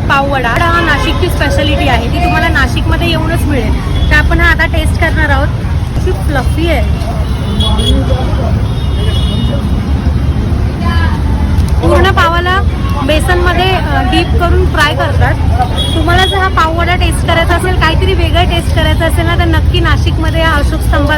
पाववडा हा नाशिकची स्पेशालिटी आहे, ती तुम्हाला नाशिकमध्ये येऊनच मिळेल. तर आपण हा आता टेस्ट करणार आहोत. खूप फ्लफी आहे, पूर्ण पावाला बेसनमध्ये डीप करून फ्राय करतात. तुम्हाला जर हा पाववडा टेस्ट करायचा असेल, काहीतरी वेगळं टेस्ट करायचं असेल ना, तर नक्की नाशिकमध्ये हा अशोक स्तंभात